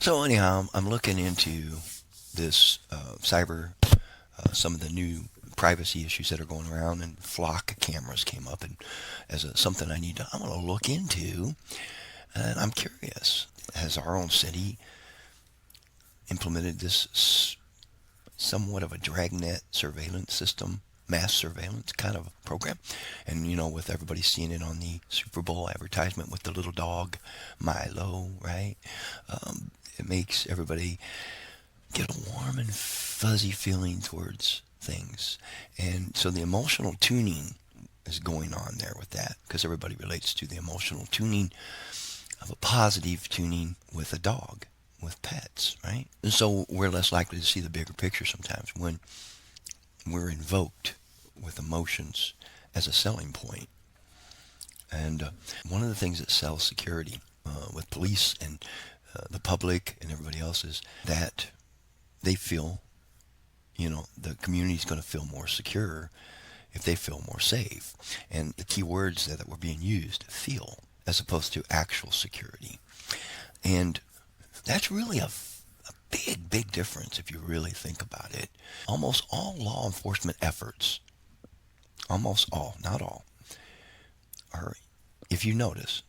So anyhow, I'm looking into this cyber, some of the new privacy issues that are going around, and flock cameras came up, and as something I want to look into, and I'm curious. Has our own city implemented this somewhat of a dragnet surveillance system, mass surveillance kind of program? And with everybody seeing it on the Super Bowl advertisement with the little dog, Milo, right? It makes everybody get a warm and fuzzy feeling towards things. And so the emotional tuning is going on there with that, because everybody relates to the emotional tuning of a positive tuning with a dog, with pets, right? And so we're less likely to see the bigger picture sometimes when we're invoked with emotions as a selling point. And one of the things that sells security with police and the public and everybody else is that they feel, the community is going to feel more secure if they feel more safe. And the key words that were being used, feel, as opposed to actual security. And that's really a big, big difference if you really think about it. Almost all law enforcement efforts, almost all, not all, are, if you notice,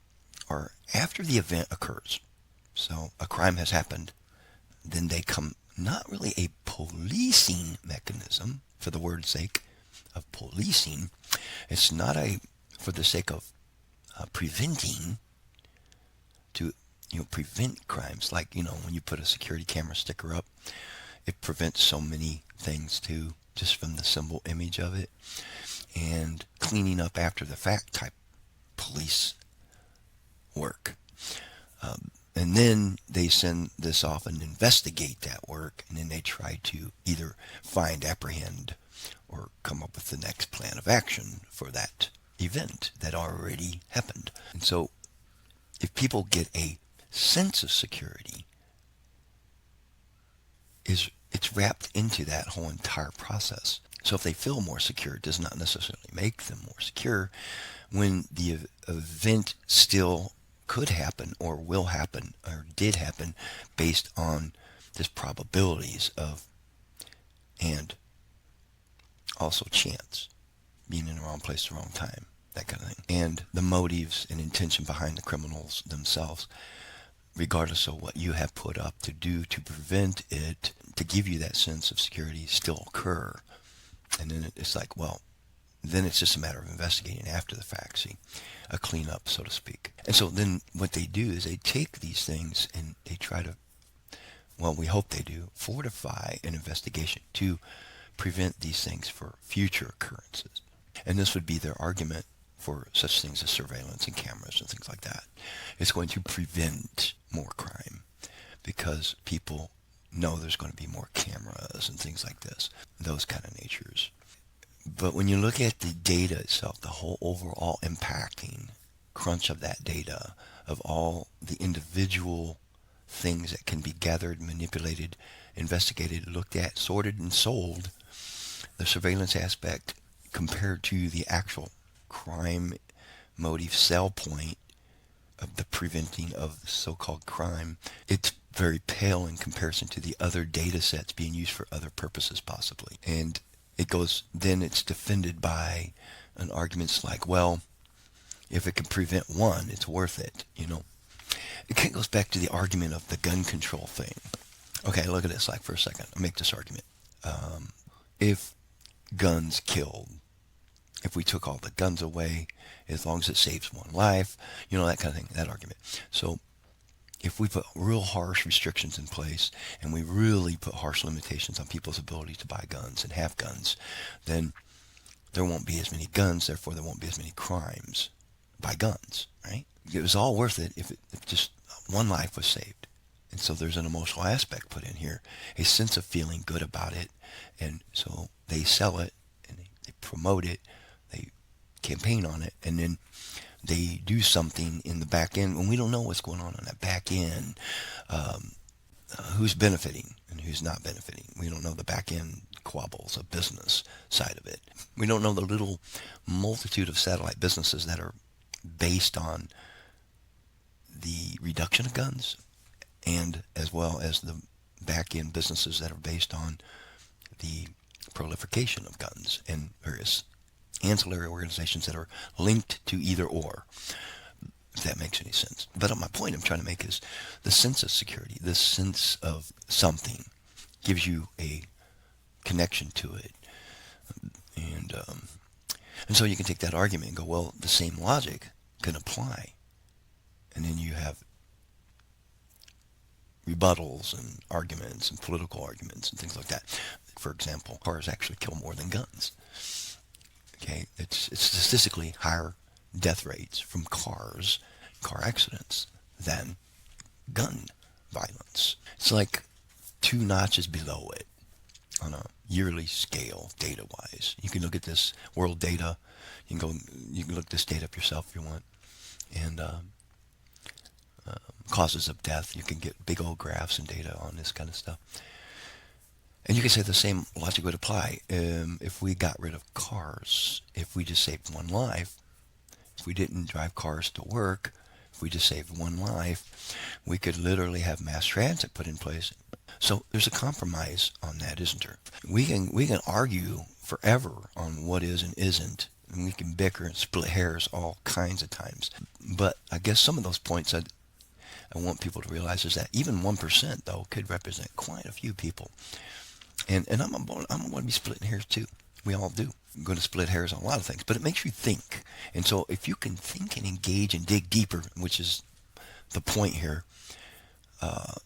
are after the event occurs. So a crime has happened, then they come, not really a policing mechanism for the word's sake of policing. It's not for the sake of preventing, to prevent crimes. Like, when you put a security camera sticker up, it prevents so many things too, just from the symbol image of it. And cleaning up after the fact type police work. And then they send this off and investigate that work, and then they try to either find, apprehend, or come up with the next plan of action for that event that already happened. And so if people get a sense of security, it's wrapped into that whole entire process. So if they feel more secure, it does not necessarily make them more secure when the event still could happen or will happen or did happen based on just probabilities of, and also chance, being in the wrong place at the wrong time, that kind of thing. And the motives and intention behind the criminals themselves, regardless of what you have put up to do to prevent it, to give you that sense of security, still occur. And then it's like, well, then it's just a matter of investigating after the fact, see, a cleanup, so to speak. And so then what they do is they take these things and they try to, well, we hope they do, fortify an investigation to prevent these things for future occurrences. And this would be their argument for such things as surveillance and cameras and things like that. It's going to prevent more crime because people know there's going to be more cameras and things like this, those kind of natures. But when you look at the data itself, the whole overall impacting crunch of that data, of all the individual things that can be gathered, manipulated, investigated, looked at, sorted, and sold, the surveillance aspect compared to the actual crime motive sell point of the preventing of so-called crime, it's very pale in comparison to the other data sets being used for other purposes possibly. And then it's defended by an arguments like, well, if it can prevent one, it's worth it, It kind of goes back to the argument of the gun control thing. Okay, look at this, like for a second. I'll make this argument. If guns killed, if we took all the guns away, as long as it saves one life, that kind of thing, that argument. So if we put real harsh restrictions in place and we really put harsh limitations on people's ability to buy guns and have guns, then there won't be as many guns, therefore there won't be as many crimes by guns, right? It was all worth it if just one life was saved. And so there's an emotional aspect put in here, a sense of feeling good about it. And so they sell it and they promote it, they campaign on it, and then they do something in the back end when we don't know what's going on that back end, who's benefiting and who's not benefiting. We don't know the back end quabbles of business side of it. We don't know the little multitude of satellite businesses that are based on the reduction of guns and as well as the back-end businesses that are based on the proliferation of guns and various ancillary organizations that are linked to either or, if that makes any sense. But my point I'm trying to make is the sense of security, the sense of something gives you a connection to it. And and so you can take that argument and go, well, the same logic can apply. And then you have rebuttals and arguments and political arguments and things like that. For example, cars actually kill more than guns. Okay, it's statistically higher death rates from car accidents, than gun violence. It's like 2 notches below it on a yearly scale, data-wise. You can look at this world data. You can look this data up yourself if you want. And causes of death. You can get big old graphs and data on this kind of stuff. And you can say the same logic would apply if we got rid of cars. If we just saved one life, if we didn't drive cars to work, if we just saved one life, we could literally have mass transit put in place. So there's a compromise on that, isn't there? We can argue forever on what is and isn't, and we can bicker and split hairs all kinds of times. But I guess some of those points I want people to realize is that even 1%, though, could represent quite a few people. And I'm going to be splitting hairs too. We all do. I'm going to split hairs on a lot of things, but it makes you think. And so if you can think and engage and dig deeper, which is the point here,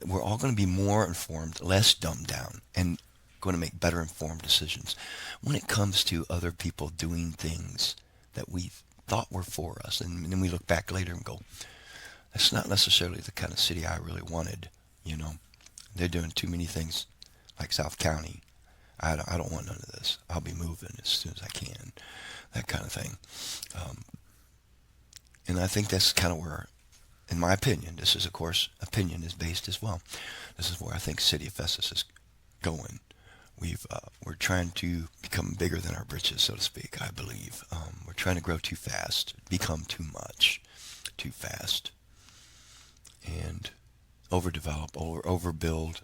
we're all going to be more informed, less dumbed down, and going to make better informed decisions when it comes to other people doing things that we thought were for us. And then we look back later and go, that's not necessarily the kind of city I really wanted. They're doing too many things like South County. I don't want none of this. I'll be moving as soon as I can, that kind of thing. And I think that's kind of where, in my opinion, this is, of course, opinion is based as well. This is where I think City of Festus is going. We're trying to become bigger than our britches, so to speak, I believe. We're trying to grow too fast, become too much, too fast, and overdevelop, overbuild.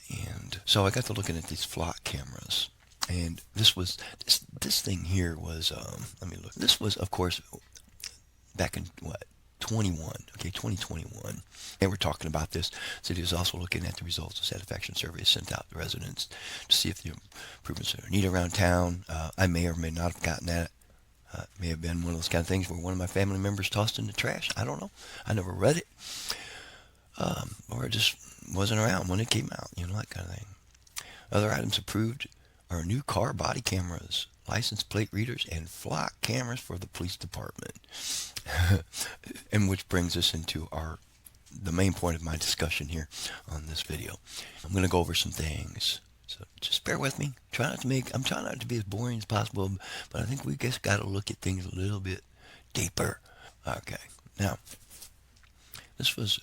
And so I got to looking at these flock cameras, and this thing here was, let me look. This was, of course, back in 2021. And we're talking about this. City is also looking at the results of satisfaction surveys sent out to residents to see if the improvements are needed around town. I may or may not have gotten that. It may have been one of those kind of things where one of my family members tossed in the trash. I don't know. I never read it. Or it just wasn't around when it came out, that kind of thing. Other items approved are new car body cameras, license plate readers, and flock cameras for the police department. And which brings us into the main point of my discussion here on this video. I'm going to go over some things, so just bear with me. I'm trying not to be as boring as possible, but I think we just got to look at things a little bit deeper. Okay, now this was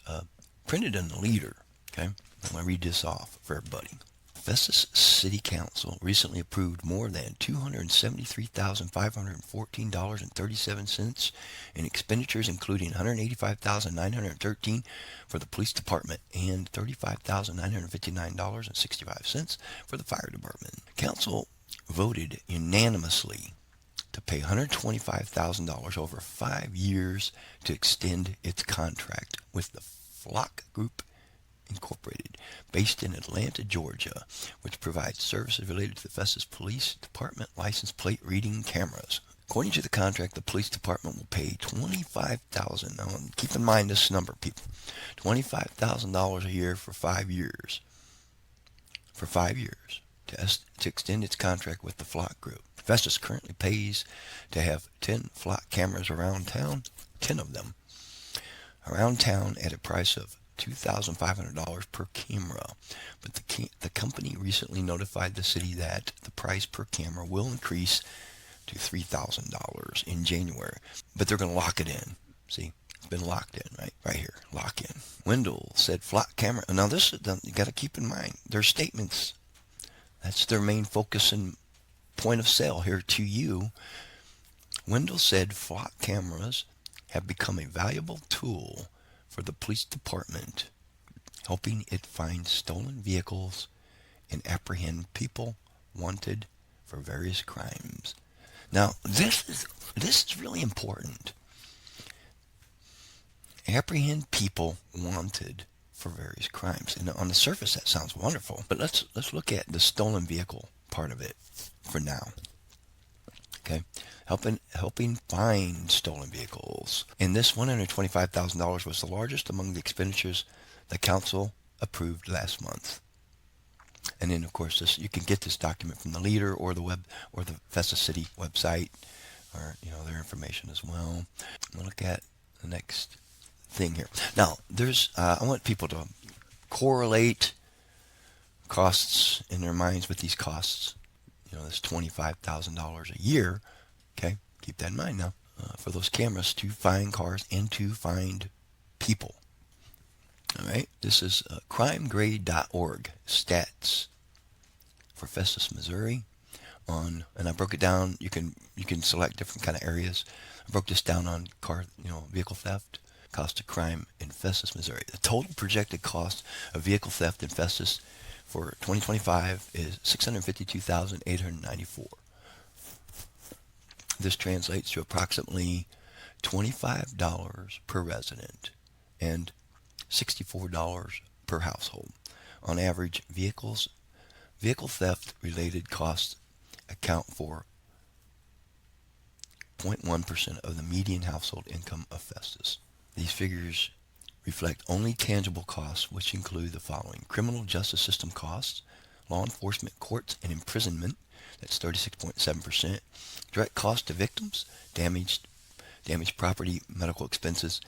printed in the Leader. Okay, I'm going to read this off for everybody. Festus City Council recently approved more than $273,514.37 in expenditures, including $185,913 for the police department and $35,959.65 for the fire department. Council voted unanimously to pay $125,000 over 5 years to extend its contract with the Flock Group Incorporated, based in Atlanta, Georgia, which provides services related to the Festus Police Department license plate reading cameras. According to the contract, the police department will pay $25,000. Now, keep in mind this number, people. $25,000 a year for 5 years. For 5 years to extend its contract with the Flock Group. Festus currently pays to have 10 flock cameras around town, 10 of them, around town at a price of $2,500 per camera. But the company recently notified the city that the price per camera will increase to $3,000 in January. But they're going to lock it in. See, it's been locked in, right? Right here, lock in. Wendell said flock camera. Now this, you got to keep in mind, their statements, that's their main focus and point of sale here to you. Wendell said flock cameras have become a valuable tool for the police department helping it find stolen vehicles and apprehend people wanted for various crimes. Now, this is really important. Apprehend people wanted for various crimes. And on the surface, that sounds wonderful. But let's look at the stolen vehicle part of it for now. Okay, helping find stolen vehicles. And this $125,000 was the largest among the expenditures the council approved last month. And then, of course, this you can get this document from the leader or the web or the Festus City website, or their information as well. We'll look at the next thing here. Now, I want people to correlate costs in their minds with these costs. This $25,000 a year. Okay, keep that in mind now. For those cameras to find cars and to find people. All right, this is crimegrade.org stats for Festus, Missouri. And I broke it down. You can select different kind of areas. I broke this down on vehicle theft, cost of crime in Festus, Missouri. The total projected cost of vehicle theft in Festus for 2025 is $652,894. This translates to approximately $25 per resident and $64 per household. On average, vehicle theft related costs account for 0.1% of the median household income of Festus. These figures reflect only tangible costs, which include the following: criminal justice system costs, law enforcement, courts, and imprisonment, that's 36.7%, direct cost to victims, damaged property, medical expenses,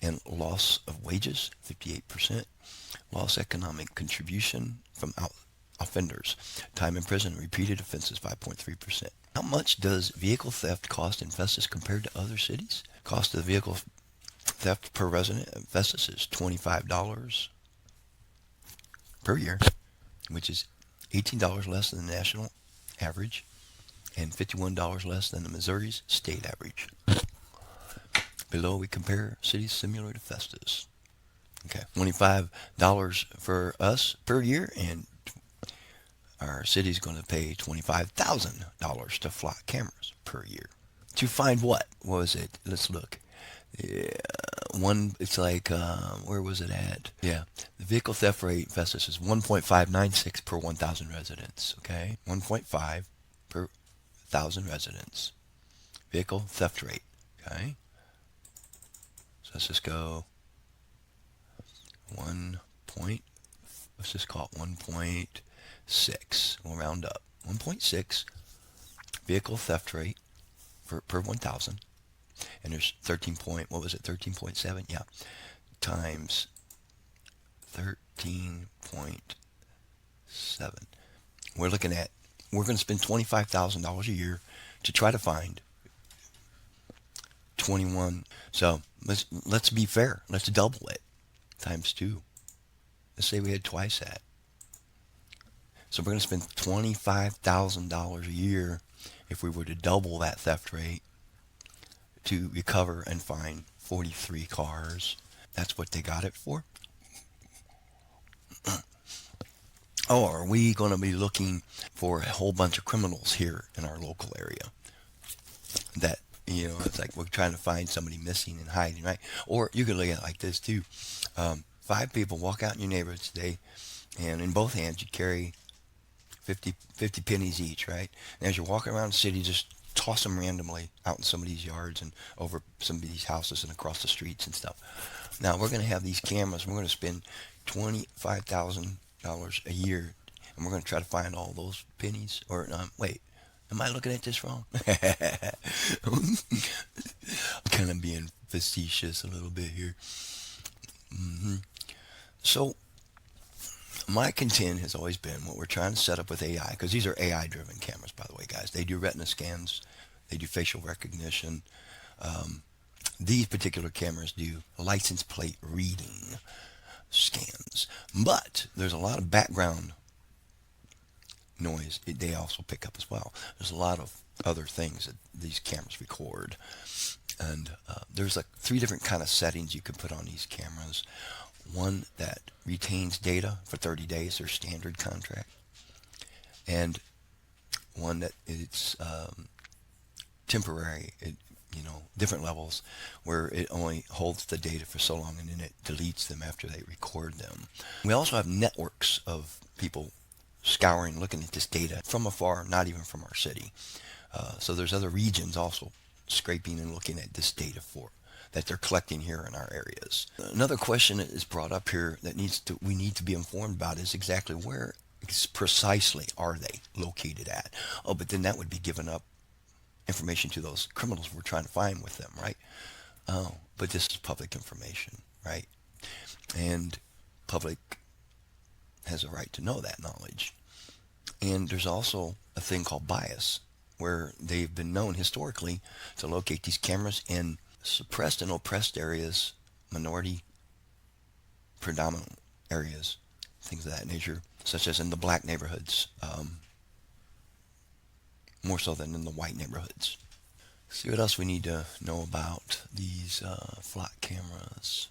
and loss of wages, 58%, loss economic contribution from offenders, time in prison, repeated offenses, 5.3%. How much does vehicle theft cost in Festus compared to other cities? Cost of the vehicle theft per resident in Festus is $25 per year, which is $18 less than the national average and $51 less than the Missouri's state average. Below, we compare cities similar to Festus. Okay, $25 for us per year, and our city's going to pay $25,000 to flock cameras per year. To find what? What was it? Let's look. Yeah, it's like, where was it at? Yeah, the vehicle theft rate in Festus is 1.596 per 1,000 residents, okay? 1.5 per 1,000 residents. Vehicle theft rate, okay? So let's just go let's just call it 1.6. We'll round up. 1.6 vehicle theft rate per 1,000. And there's 13.7? Yeah. Times 13.7. We're going to spend $25,000 a year to try to find 21. So let's be fair. Let's double it. Times 2. Let's say we had twice that. So we're going to spend $25,000 a year if we were to double that theft rate to recover and find 43 cars. That's what they got it for. Oh, are we going to be looking for a whole bunch of criminals here in our local area? That, it's like we're trying to find somebody missing and hiding, right? Or you could look at it like this too. 5 people walk out in your neighborhood today, and in both hands you carry 50 pennies each, right? And as you're walking around the city, just toss them randomly out in somebody's yards and over somebody's houses and across the streets and stuff. Now we're going to have these cameras. We're going to spend $25,000 a year, and we're going to try to find all those pennies. Or wait, am I looking at this wrong? I'm kind of being facetious a little bit here. So my content has always been what we're trying to set up with AI, because these are AI-driven cameras, by the way, guys. They do retina scans. They do facial recognition. These particular cameras do license plate reading scans. But there's a lot of background noise they also pick up as well. There's a lot of other things that these cameras record. And there's like 3 different kind of settings you can put on these cameras. one that retains data for 30 days, their standard contract, and one that it's temporary, different levels, where it only holds the data for so long and then it deletes them after they record them. We also have networks of people scouring, looking at this data from afar, not even from our city. So there's other regions also scraping and looking at this data for that they're collecting here in our areas. Another question that is brought up here that we need to be informed about is exactly where precisely are they located at? Oh, but then that would be giving up information to those criminals we're trying to find with them, right? Oh, but this is public information, right? And public has a right to know that knowledge. And there's also a thing called bias, where they've been known historically to locate these cameras in suppressed and oppressed areas, minority predominant areas, things of that nature, such as in the black neighborhoods, more so than in the white neighborhoods. See what else we need to know about these flock cameras.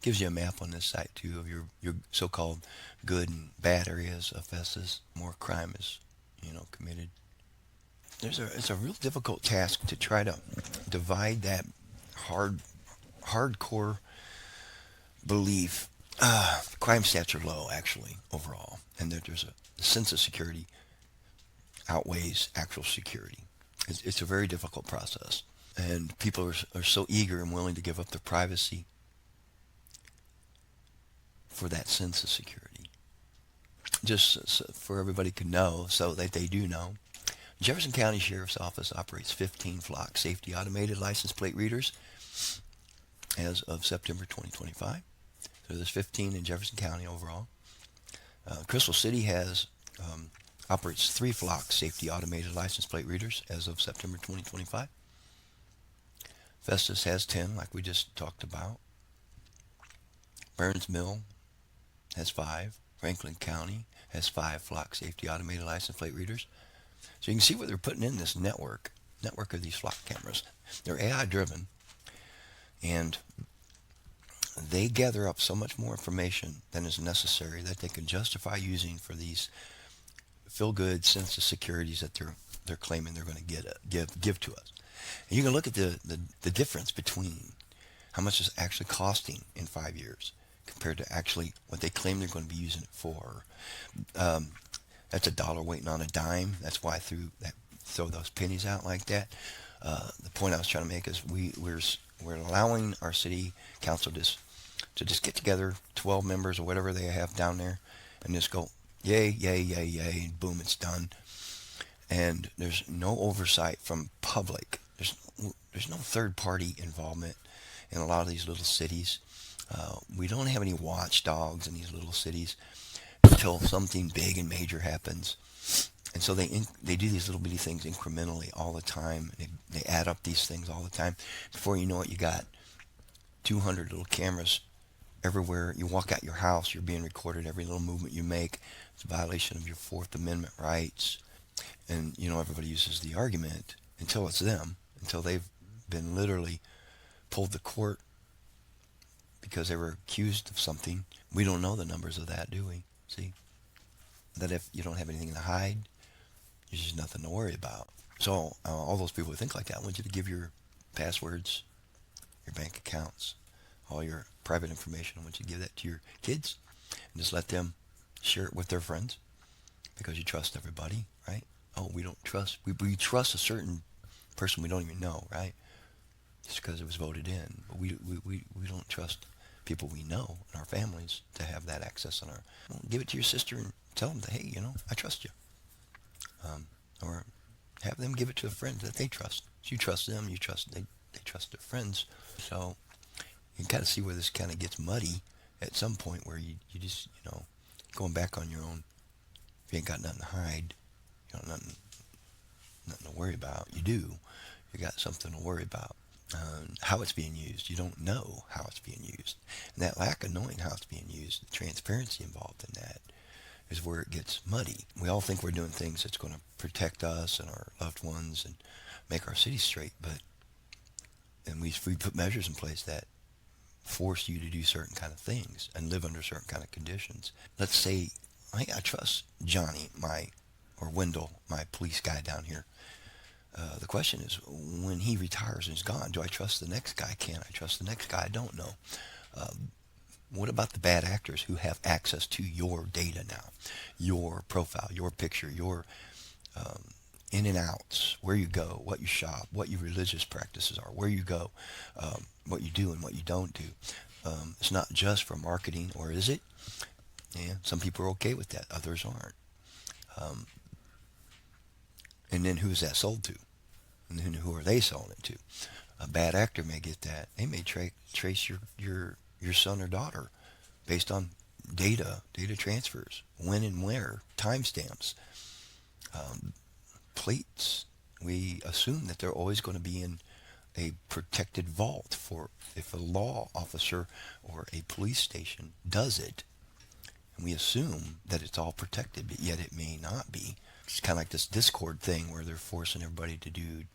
Gives you a map on this site too of your so-called good and bad areas of Festus. More crime is, committed. It's a real difficult task to try to divide that hardcore belief. Crime stats are low actually overall, and there's a sense of security outweighs actual security. It's a very difficult process, and people are so eager and willing to give up their privacy for that sense of security. Just so for everybody to know, so that they do know, Jefferson County Sheriff's Office operates 15 flock safety automated license plate readers as of September 2025. So there's 15 in Jefferson County overall. Crystal City operates 3 flock safety automated license plate readers as of September 2025. Festus has 10, like we just talked about. Burns Mill has 5. Franklin County has 5 flock safety automated license plate readers. So you can see what they're putting in this network of these flock cameras. They're AI driven, and they gather up so much more information than is necessary that they can justify using for these feel-good sense of securities that they're claiming they're going to give to us. And you can look at the difference between how much it's actually costing in 5 years compared to actually what they claim they're going to be using it for. That's a dollar waiting on a dime. That's why I throw those pennies out like that. The point I was trying to make is we're allowing our city council to just get together, 12 members or whatever they have down there, and just go, yay, yay, yay, yay, and boom, it's done. And there's no oversight from public. There's no third-party involvement in a lot of these little cities. We don't have any watchdogs in these little cities until something big and major happens. And so they do these little bitty things incrementally all the time. They add up these things all the time. Before you know it, you got 200 little cameras everywhere. You walk out your house, you're being recorded. Every little movement you make, it's a violation of your Fourth Amendment rights. And, everybody uses the argument until it's them, until they've been literally pulled to court because they were accused of something. We don't know the numbers of that, do we? See? That if you don't have anything to hide, there's just nothing to worry about. So all those people who think like that, I want you to give your passwords, your bank accounts, all your private information. I want you to give that to your kids and just let them share it with their friends, because you trust everybody, right? Oh, we don't trust. We trust a certain person we don't even know, right? Just because it was voted in. But we don't trust people we know in our families to have that access on well, give it to your sister and tell them that, hey, I trust you. Or have them give it to a friend that they trust. So you trust them, they trust their friends. So you can kind of see where this kind of gets muddy at some point, where you just, going back on your own. If you ain't got nothing to hide, nothing to worry about. You do. You got something to worry about. How it's being used. You don't know how it's being used. And that lack of knowing how it's being used, the transparency involved in that, is where it gets muddy. We all think we're doing things that's going to protect us and our loved ones and make our city straight, and we put measures in place that force you to do certain kind of things and live under certain kind of conditions. Let's say I trust Johnny, or Wendell, my police guy down here. The question is, when he retires and is gone, do I trust the next guy? Can I trust the next guy? I don't know. What about the bad actors who have access to your data now, your profile, your picture, your in and outs, where you go, what you shop, what your religious practices are, where you go, what you do and what you don't do. It's not just for marketing, or is it? Yeah, some people are okay with that, others aren't. Um, and then who is that sold to? And then who are they selling it to? A bad actor may get that. They may trace your son or daughter based on data transfers, when and where, timestamps, um, plates. We assume that they're always going to be in a protected vault for if a law officer or a police station does it. And we assume that it's all protected, but yet it may not be. It's kind of like this Discord thing where they're forcing everybody to do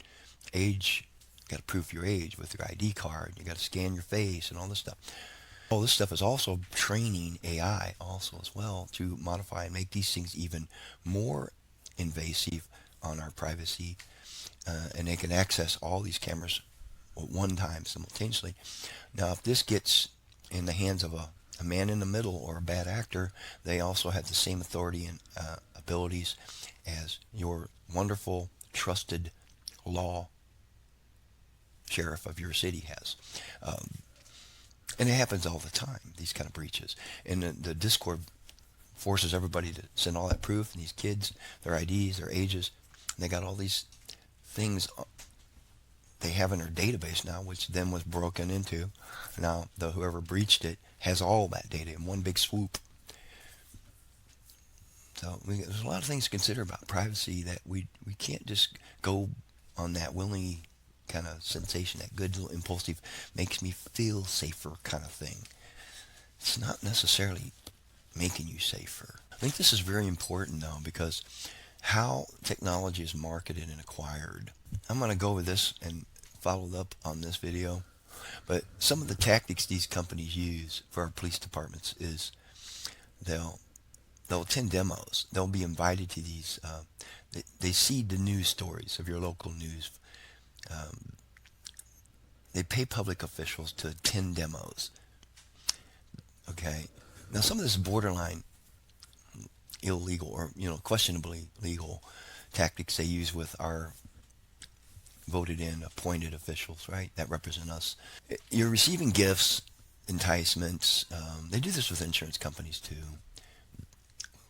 age. You got to prove your age with your ID card. You got to scan your face and all this stuff. All this stuff is also training AI also as well to modify and make these things even more invasive on our privacy. And they can access all these cameras at one time simultaneously. Now, if this gets in the hands of a man in the middle or a bad actor, they also have the same authority and abilities as your wonderful, trusted law sheriff of your city has. And it happens all the time, these kind of breaches. And the Discord forces everybody to send all that proof, and these kids, their IDs, their ages, and they got all these things they have in their database now, which then was broken into. Now, whoever breached it has all that data in one big swoop. So there's a lot of things to consider about privacy that we can't just go on that willing kind of sensation, that good little impulsive, makes me feel safer kind of thing. It's not necessarily making you safer. I think this is very important though, because how technology is marketed and acquired. I'm going to go over this and follow up on this video, but some of the tactics these companies use for our police departments is they'll attend demos. They'll be invited to these. They see the news stories of your local news. They pay public officials to attend demos. Okay. Now some of this is borderline illegal, or questionably legal tactics they use with our voted in appointed officials, right, that represent us. You're receiving gifts, enticements. They do this with insurance companies too,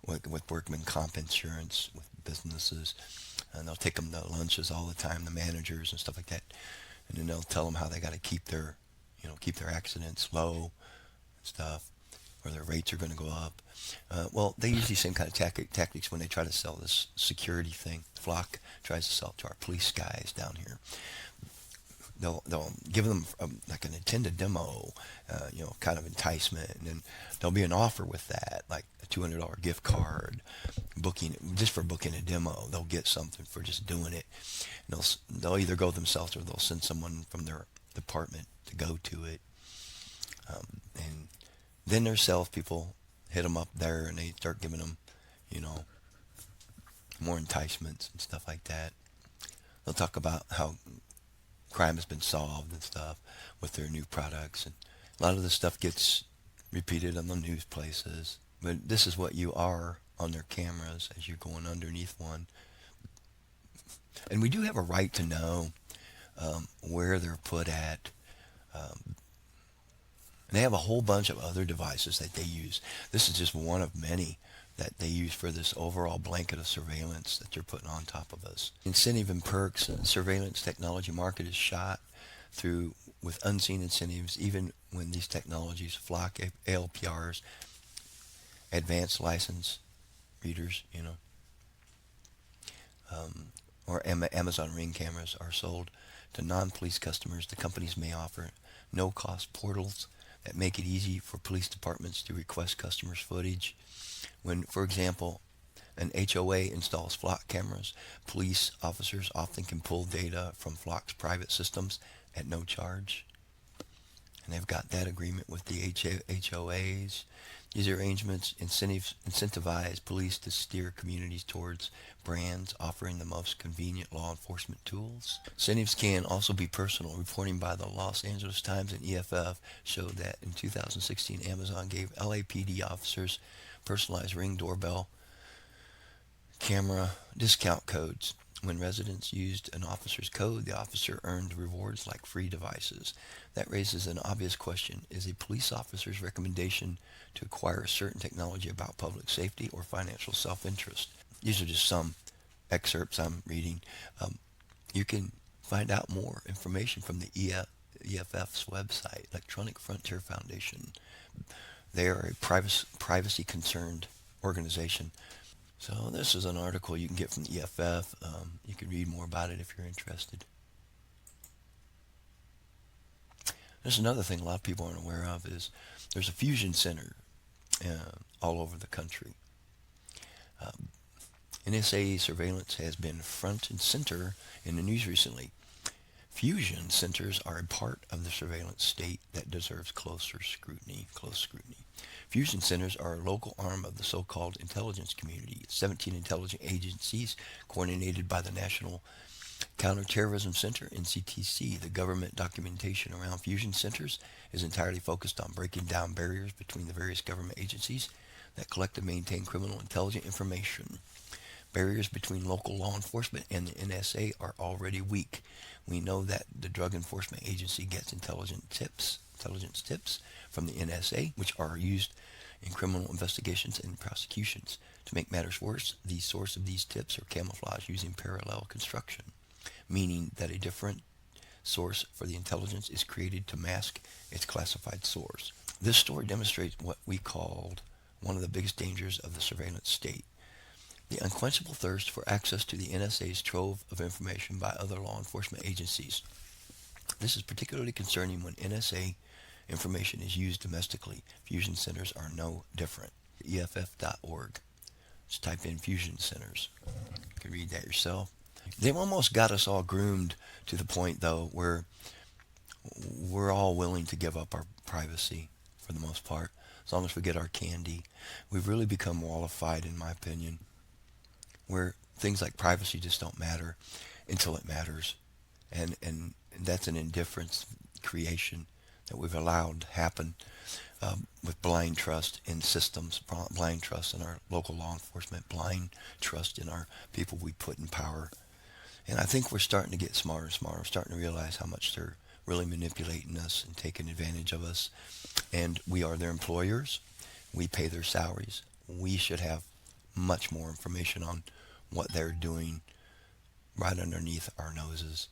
with workman comp insurance, with businesses, and they'll take them to lunches all the time, the managers and stuff like that, and then they'll tell them how they got to keep their accidents low and stuff, or their rates are going to go up. Well, they use these same kind of tactics when they try to sell this security thing. Flock tries to sell it to our police guys down here. They'll give them like an attended demo, kind of enticement, and then there'll be an offer with that, like a $200 gift card, just for booking a demo. They'll get something for just doing it. And they'll either go themselves or they'll send someone from their department to go to it. And then their salespeople hit them up there, and they start giving them, more enticements and stuff like that. They'll talk about how crime has been solved and stuff with their new products, and a lot of this stuff gets repeated on the news places. But this is what you are on their cameras as you're going underneath one. And we do have a right to know where they're put at. And they have a whole bunch of other devices that they use. This is just one of many that they use for this overall blanket of surveillance that they're putting on top of us. Incentive and perks and surveillance technology market is shot through with unseen incentives, even when these technologies, flock ALPRs, advanced license readers, or Amazon Ring cameras are sold to non-police customers. The companies may offer no-cost portals that make it easy for police departments to request customers' footage. When, for example, an HOA installs flock cameras, police officers often can pull data from flock's private systems at no charge. and they've got that agreement with the HOAs. These arrangements incentivize police to steer communities towards brands offering the most convenient law enforcement tools. Incentives can also be personal. Reporting by the Los Angeles Times and EFF showed that in 2016, Amazon gave LAPD officers personalized Ring doorbell camera discount codes. When residents used an officer's code, the officer earned rewards like free devices. That raises an obvious question. Is a police officer's recommendation to acquire certain technology about public safety or financial self-interest? These are just some excerpts I'm reading. You can find out more information from the EFF's website, Electronic Frontier Foundation. They are a privacy-concerned organization. So this is an article you can get from the EFF. You can read more about it if you're interested. There's another thing a lot of people aren't aware of is there's a fusion center all over the country. NSA surveillance has been front and center in the news recently. Fusion centers are a part of the surveillance state that deserves close scrutiny. Fusion centers are a local arm of the so-called intelligence community. 17 intelligence agencies coordinated by the National Counterterrorism Center, NCTC. The government documentation around fusion centers is entirely focused on breaking down barriers between the various government agencies that collect and maintain criminal intelligence information. Barriers between local law enforcement and the NSA are already weak. We know that the Drug Enforcement Agency gets intelligence tips from the NSA, which are used in criminal investigations and prosecutions. To make matters worse, the source of these tips are camouflaged using parallel construction, meaning that a different source for the intelligence is created to mask its classified source. This story demonstrates what we called one of the biggest dangers of the surveillance state: the unquenchable thirst for access to the NSA's trove of information by other law enforcement agencies. This is particularly concerning when NSA information is used domestically. Fusion centers are no different. EFF.org. Just type in fusion centers. You can read that yourself. They've almost got us all groomed to the point, though, where we're all willing to give up our privacy for the most part, as long as we get our candy. We've really become wallified, in my opinion, where things like privacy just don't matter until it matters. And that's an indifference creation that we've allowed happen with blind trust in systems, blind trust in our local law enforcement, blind trust in our people we put in power. And I think we're starting to get smarter and smarter. We're starting to realize how much they're really manipulating us and taking advantage of us. And we are their employers. We pay their salaries. We should have much more information on what they're doing right underneath our noses.